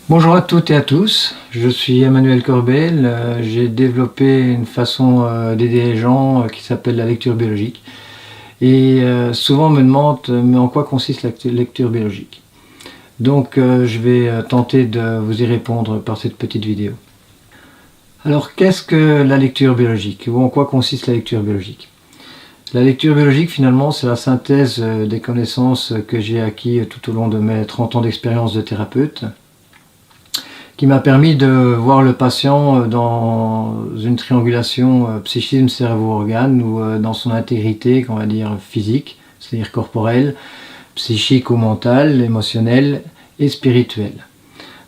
Bonjour à toutes et à tous, je suis Emmanuel Corbel, j'ai développé une façon d'aider les gens qui s'appelle la lecture biologique. Et souvent on me demande mais en quoi consiste la lecture biologique. Donc je vais tenter de vous y répondre par cette petite vidéo. Alors qu'est-ce que la lecture biologique ou en quoi consiste la lecture biologique? La lecture biologique finalement c'est la synthèse des connaissances que j'ai acquis tout au long de mes 30 ans d'expérience de thérapeute, qui m'a permis de voir le patient dans une triangulation psychisme, cerveau, organe, ou dans son intégrité, on va dire physique, c'est-à-dire corporelle, psychique ou mentale, émotionnelle et spirituelle.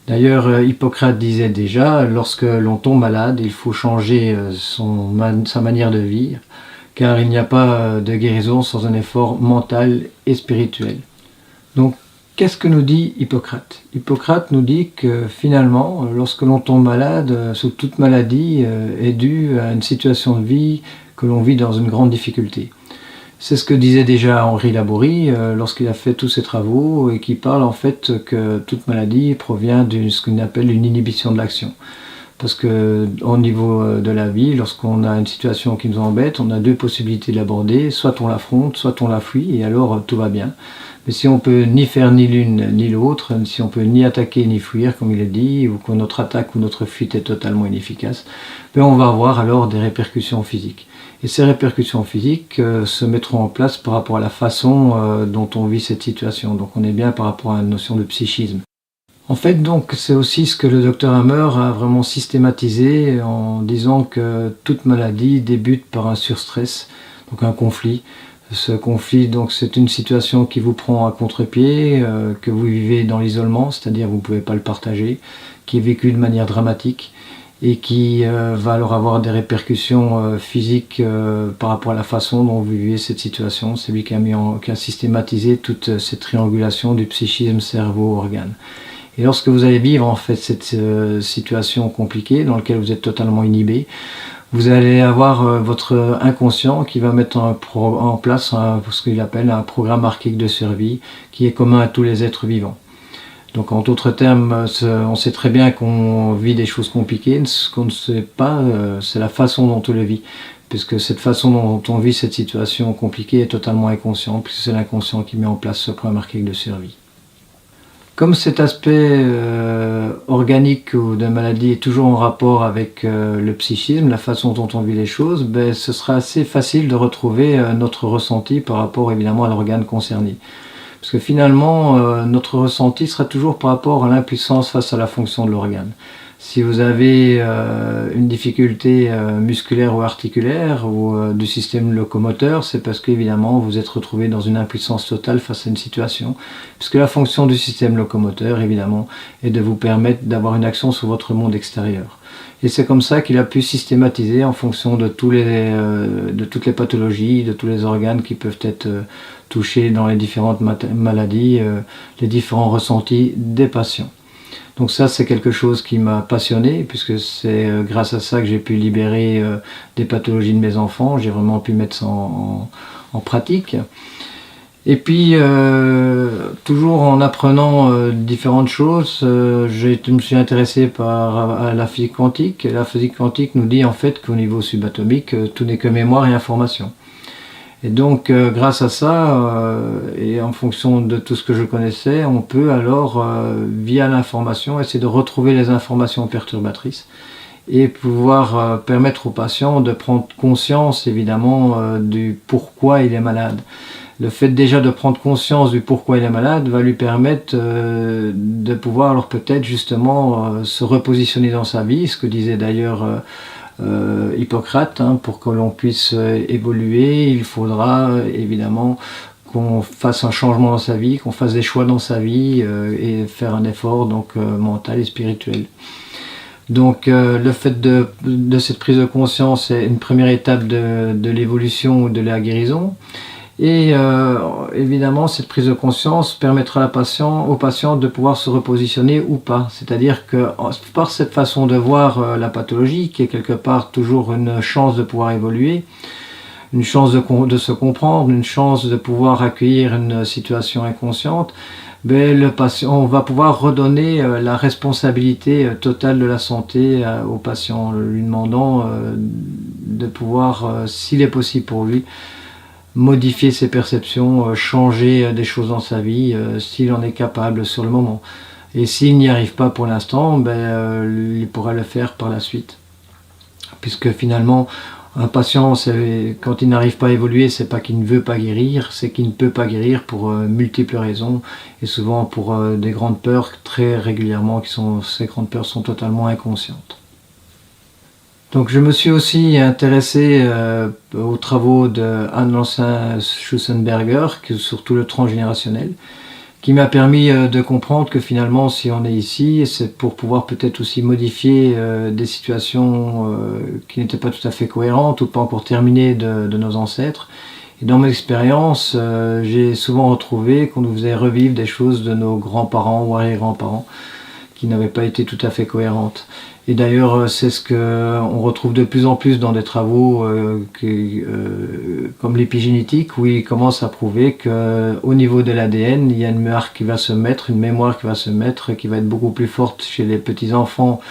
D'ailleurs, Hippocrate disait déjà, lorsque l'on tombe malade, il faut changer sa manière de vivre, car il n'y a pas de guérison sans un effort mental et spirituel. Donc, qu'est-ce que nous dit Hippocrate? Hippocrate nous dit que finalement, lorsque l'on tombe malade, toute maladie est due à une situation de vie que l'on vit dans une grande difficulté. C'est ce que disait déjà Henri Laborie lorsqu'il a fait tous ses travaux et qui parle en fait que toute maladie provient de ce qu'on appelle une inhibition de l'action. Parce qu'au niveau de la vie, lorsqu'on a une situation qui nous embête, on a deux possibilités de l'aborder, soit on l'affronte, soit on la fuit, et alors tout va bien. Mais si on peut ni faire ni l'une ni l'autre, si on peut ni attaquer ni fuir, comme il est dit, ou que notre attaque ou notre fuite est totalement inefficace, ben on va avoir alors des répercussions physiques. Et ces répercussions physiques se mettront en place par rapport à la façon dont on vit cette situation. Donc on est bien par rapport à une notion de psychisme. En fait, donc, c'est aussi ce que le docteur Hammer a vraiment systématisé en disant que toute maladie débute par un surstress, donc un conflit. Ce conflit, donc, c'est une situation qui vous prend à contre-pied, que vous vivez dans l'isolement, c'est-à-dire vous ne pouvez pas le partager, qui est vécu de manière dramatique et qui va alors avoir des répercussions physiques par rapport à la façon dont vous vivez cette situation. C'est lui qui a systématisé toute cette triangulation du psychisme, cerveau, organe. Et lorsque vous allez vivre en fait cette situation compliquée dans laquelle vous êtes totalement inhibé, vous allez avoir votre inconscient qui va mettre en place ce qu'il appelle un programme archaïque de survie qui est commun à tous les êtres vivants. Donc en d'autres termes, on sait très bien qu'on vit des choses compliquées, ce qu'on ne sait pas, c'est la façon dont on le vit. Puisque cette façon dont on vit cette situation compliquée est totalement inconsciente, puisque c'est l'inconscient qui met en place ce programme archaïque de survie. Comme cet aspect organique ou de maladie est toujours en rapport avec le psychisme, la façon dont on vit les choses, ben, ce sera assez facile de retrouver notre ressenti par rapport évidemment à l'organe concerné. Parce que finalement, notre ressenti sera toujours par rapport à l'impuissance face à la fonction de l'organe. Si vous avez une difficulté musculaire ou articulaire ou du système locomoteur, c'est parce qu'évidemment vous êtes retrouvé dans une impuissance totale face à une situation, puisque la fonction du système locomoteur, évidemment, est de vous permettre d'avoir une action sur votre monde extérieur. Et c'est comme ça qu'il a pu systématiser en fonction de toutes les pathologies, de tous les organes qui peuvent être touchés dans les différentes maladies, les différents ressentis des patients. Donc ça, c'est quelque chose qui m'a passionné, puisque c'est grâce à ça que j'ai pu libérer des pathologies de mes enfants. J'ai vraiment pu mettre ça en pratique. Et puis, toujours en apprenant différentes choses, je me suis intéressé à la physique quantique. Et la physique quantique nous dit en fait qu'au niveau subatomique, tout n'est que mémoire et information. Et donc, grâce à ça, et en fonction de tout ce que je connaissais, on peut alors, via l'information, essayer de retrouver les informations perturbatrices et pouvoir permettre au patient de prendre conscience, évidemment, du pourquoi il est malade. Le fait déjà de prendre conscience du pourquoi il est malade va lui permettre de pouvoir alors peut-être justement se repositionner dans sa vie, ce que disait d'ailleurs Hippocrate, pour que l'on puisse évoluer, il faudra évidemment qu'on fasse un changement dans sa vie, qu'on fasse des choix dans sa vie et faire un effort donc, mental et spirituel. Donc le fait de cette prise de conscience est une première étape de l'évolution ou de la guérison. Et évidemment, cette prise de conscience permettra au patient de pouvoir se repositionner ou pas. C'est-à-dire que par cette façon de voir la pathologie, qui est quelque part toujours une chance de pouvoir évoluer, une chance de se comprendre, une chance de pouvoir accueillir une situation inconsciente, ben, le patient, on va pouvoir redonner la responsabilité totale de la santé au patient, en lui demandant de pouvoir, s'il est possible pour lui, modifier ses perceptions, changer des choses dans sa vie, s'il en est capable sur le moment. Et s'il n'y arrive pas pour l'instant, ben, il pourra le faire par la suite. Puisque finalement, un patient, quand il n'arrive pas à évoluer, c'est pas qu'il ne veut pas guérir, c'est qu'il ne peut pas guérir pour multiples raisons, et souvent pour des grandes peurs, très régulièrement, ces grandes peurs sont totalement inconscientes. Donc je me suis aussi intéressé aux travaux de Hans Schussenberger, sur tout le transgénérationnel, qui m'a permis de comprendre que finalement, si on est ici, c'est pour pouvoir peut-être aussi modifier des situations qui n'étaient pas tout à fait cohérentes ou pas encore terminées de nos ancêtres. Et dans mon expérience, j'ai souvent retrouvé qu'on nous faisait revivre des choses de nos grands-parents ou arrière-grands-parents qui n'avaient pas été tout à fait cohérentes. Et d'ailleurs, c'est ce qu'on retrouve de plus en plus dans des travaux comme l'épigénétique, où ils commencent à prouver qu'au niveau de l'ADN, il y a une mémoire qui va se mettre, qui va être beaucoup plus forte chez les petits-enfants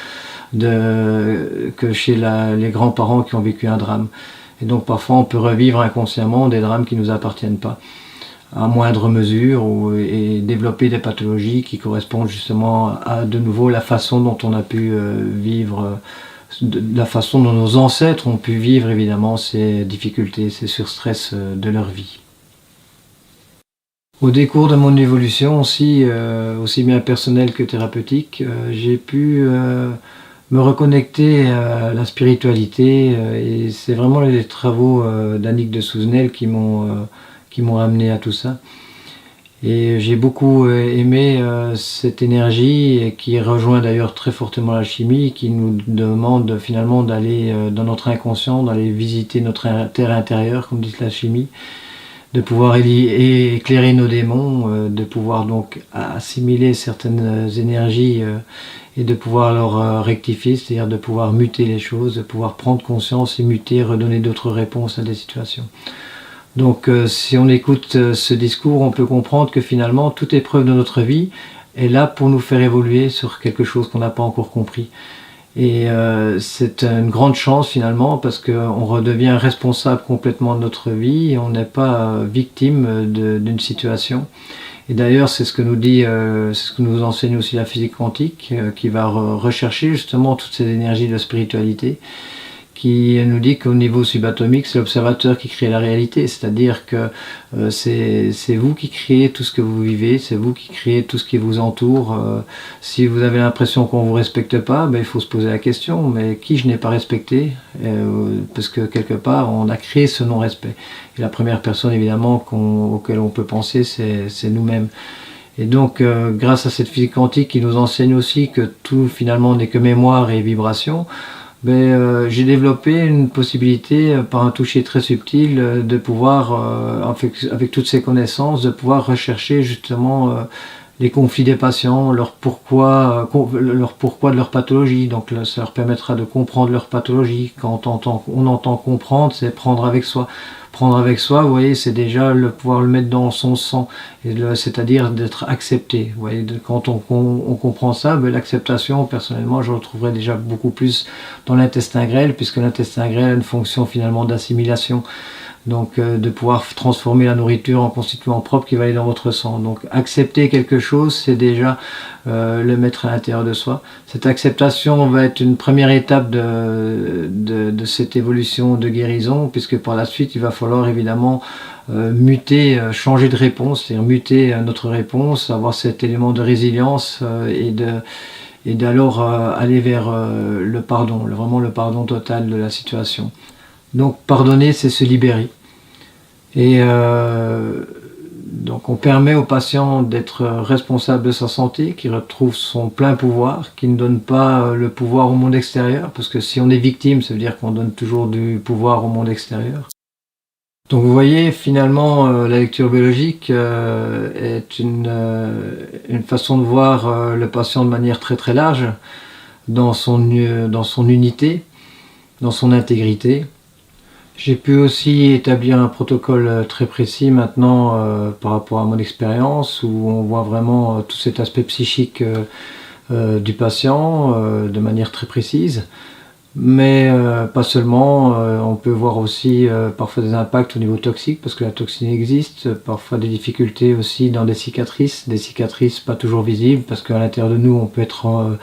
que chez les grands-parents qui ont vécu un drame. Et donc parfois, on peut revivre inconsciemment des drames qui ne nous appartiennent pas, à moindre mesure, et développer des pathologies qui correspondent justement à de nouveau la façon dont on a pu vivre, la façon dont nos ancêtres ont pu vivre évidemment ces difficultés, ces surstress de leur vie. Au décours de mon évolution aussi, aussi bien personnelle que thérapeutique, j'ai pu me reconnecter à la spiritualité, et c'est vraiment les travaux d'Annick de Souzenel qui m'ont amené à tout ça. Et j'ai beaucoup aimé cette énergie, et qui rejoint d'ailleurs très fortement la chimie, qui nous demande finalement d'aller dans notre inconscient, d'aller visiter notre terre intérieure, comme dit la chimie, de pouvoir éclairer nos démons, de pouvoir donc assimiler certaines énergies et de pouvoir leur rectifier, c'est-à-dire de pouvoir muter les choses, de pouvoir prendre conscience et muter, redonner d'autres réponses à des situations. Donc si on écoute ce discours, on peut comprendre que finalement toute épreuve de notre vie est là pour nous faire évoluer sur quelque chose qu'on n'a pas encore compris. Et c'est une grande chance finalement, parce qu'on redevient responsable complètement de notre vie et on n'est pas victime d'une situation. Et d'ailleurs c'est ce que nous enseigne aussi la physique quantique, qui va rechercher justement toutes ces énergies de spiritualité, qui nous dit qu'au niveau subatomique, c'est l'observateur qui crée la réalité, c'est-à-dire que c'est vous qui créez tout ce que vous vivez, c'est vous qui créez tout ce qui vous entoure. Si vous avez l'impression qu'on ne vous respecte pas, ben, il faut se poser la question, mais qui je n'ai pas respecté, parce que quelque part, on a créé ce non-respect. Et la première personne, évidemment, auquel on peut penser, c'est nous-mêmes. Et donc, grâce à cette physique quantique qui nous enseigne aussi que tout, finalement, n'est que mémoire et vibration, j'ai développé une possibilité, par un toucher très subtil, de pouvoir, avec toutes ces connaissances, de pouvoir rechercher justement les conflits des patients, leur pourquoi de leur pathologie. Donc ça leur permettra de comprendre leur pathologie. Quand on entend comprendre, c'est prendre avec soi. Prendre avec soi, vous voyez, c'est déjà pouvoir le mettre dans son sang, c'est-à-dire d'être accepté. Vous voyez, quand on comprend ça, l'acceptation, personnellement, je retrouverai déjà beaucoup plus dans l'intestin grêle, puisque l'intestin grêle a une fonction finalement d'assimilation. Donc de pouvoir transformer la nourriture en constituant propre qui va aller dans votre sang. Donc accepter quelque chose, c'est déjà le mettre à l'intérieur de soi. Cette acceptation va être une première étape de cette évolution de guérison, puisque par la suite il va falloir évidemment muter, changer de réponse, c'est-à-dire muter notre réponse, avoir cet élément de résilience et d'alors aller vers le pardon, vraiment le pardon total de la situation. Donc pardonner, c'est se libérer. Et donc on permet au patient d'être responsable de sa santé, qui retrouve son plein pouvoir, qui ne donne pas le pouvoir au monde extérieur, parce que si on est victime, ça veut dire qu'on donne toujours du pouvoir au monde extérieur. Donc vous voyez, finalement, la lecture biologique est une façon de voir le patient de manière très très large, dans son unité, dans son intégrité. J'ai pu aussi établir un protocole très précis maintenant par rapport à mon expérience, où on voit vraiment tout cet aspect psychique du patient de manière très précise. Mais pas seulement, on peut voir aussi parfois des impacts au niveau toxique, parce que la toxine existe, parfois des difficultés aussi dans des cicatrices pas toujours visibles, parce qu'à l'intérieur de nous on peut être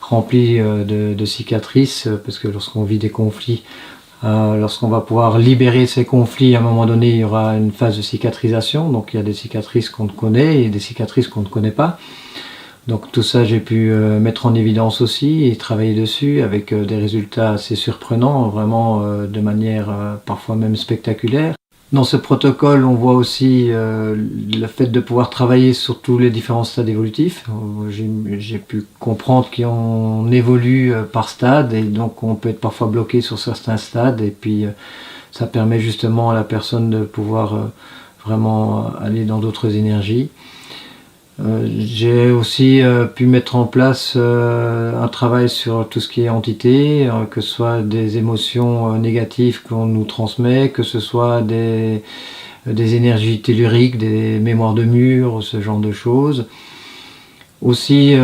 rempli de cicatrices, parce que lorsqu'on vit des conflits, lorsqu'on va pouvoir libérer ces conflits, à un moment donné, il y aura une phase de cicatrisation. Donc il y a des cicatrices qu'on connaît et des cicatrices qu'on ne connaît pas. Donc tout ça, j'ai pu mettre en évidence aussi et travailler dessus avec des résultats assez surprenants, vraiment de manière parfois même spectaculaire. Dans ce protocole, on voit aussi le fait de pouvoir travailler sur tous les différents stades évolutifs. J'ai pu comprendre qu'on évolue par stade, et donc on peut être parfois bloqué sur certains stades, et puis ça permet justement à la personne de pouvoir vraiment aller dans d'autres énergies. J'ai aussi pu mettre en place un travail sur tout ce qui est entité, que ce soit des émotions négatives qu'on nous transmet, que ce soit des énergies telluriques, des mémoires de murs, ce genre de choses. Aussi,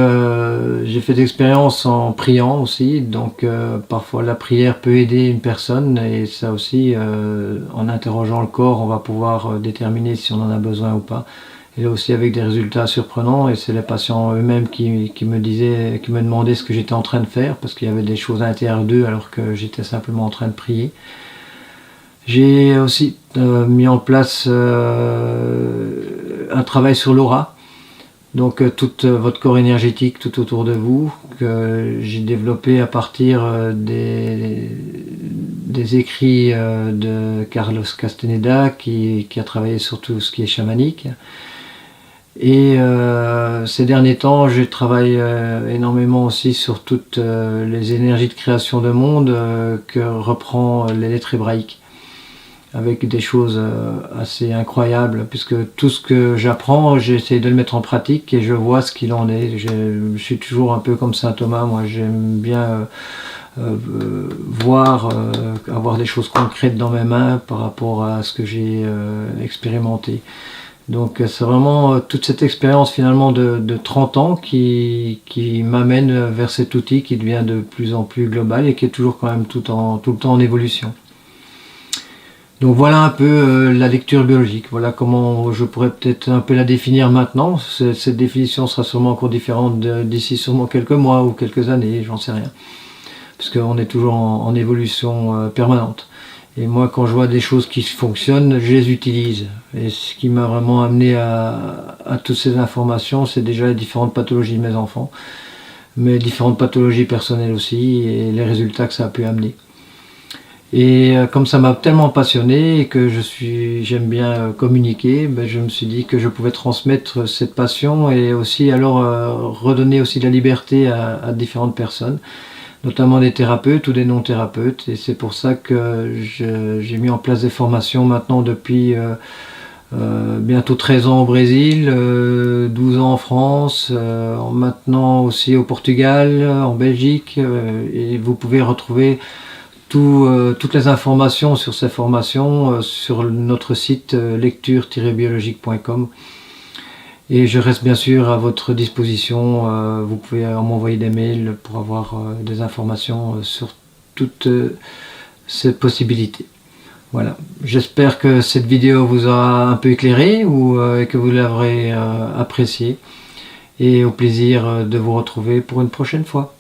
j'ai fait des expériences en priant aussi, donc parfois la prière peut aider une personne, et ça aussi, en interrogeant le corps, on va pouvoir déterminer si on en a besoin ou pas. Et là aussi avec des résultats surprenants, et c'est les patients eux-mêmes qui me demandaient ce que j'étais en train de faire, parce qu'il y avait des choses à l'intérieur d'eux alors que j'étais simplement en train de prier. J'ai aussi mis en place un travail sur l'aura, donc tout votre corps énergétique tout autour de vous, que j'ai développé à partir des écrits de Carlos Castaneda, qui a travaillé sur tout ce qui est chamanique. Et ces derniers temps, je travaille énormément aussi sur toutes les énergies de création de monde que reprend les lettres hébraïques, avec des choses assez incroyables, puisque tout ce que j'apprends, j'essaie de le mettre en pratique et je vois ce qu'il en est. Je suis toujours un peu comme saint Thomas, moi j'aime bien voir, avoir des choses concrètes dans mes mains par rapport à ce que j'ai expérimenté. Donc c'est vraiment toute cette expérience finalement de 30 ans qui m'amène vers cet outil qui devient de plus en plus global et qui est toujours quand même tout le temps en évolution. Donc voilà un peu la lecture biologique, voilà comment je pourrais peut-être un peu la définir maintenant. Cette définition sera sûrement encore différente d'ici sûrement quelques mois ou quelques années, j'en sais rien. Puisqu'on est toujours en évolution permanente. Et moi, quand je vois des choses qui fonctionnent, je les utilise. Et ce qui m'a vraiment amené à toutes ces informations, c'est déjà les différentes pathologies de mes enfants, mais différentes pathologies personnelles aussi, et les résultats que ça a pu amener. Et comme ça m'a tellement passionné et que j'aime bien communiquer, ben je me suis dit que je pouvais transmettre cette passion et aussi alors redonner aussi de la liberté à différentes personnes, notamment des thérapeutes ou des non-thérapeutes. Et c'est pour ça que j'ai mis en place des formations maintenant depuis bientôt 13 ans au Brésil, 12 ans en France, maintenant aussi au Portugal, en Belgique, et vous pouvez retrouver toutes les informations sur ces formations sur notre site lecture-biologique.com. Et je reste bien sûr à votre disposition, vous pouvez m'envoyer des mails pour avoir des informations sur toutes ces possibilités. Voilà, j'espère que cette vidéo vous aura un peu éclairé et que vous l'aurez apprécié. Et au plaisir de vous retrouver pour une prochaine fois.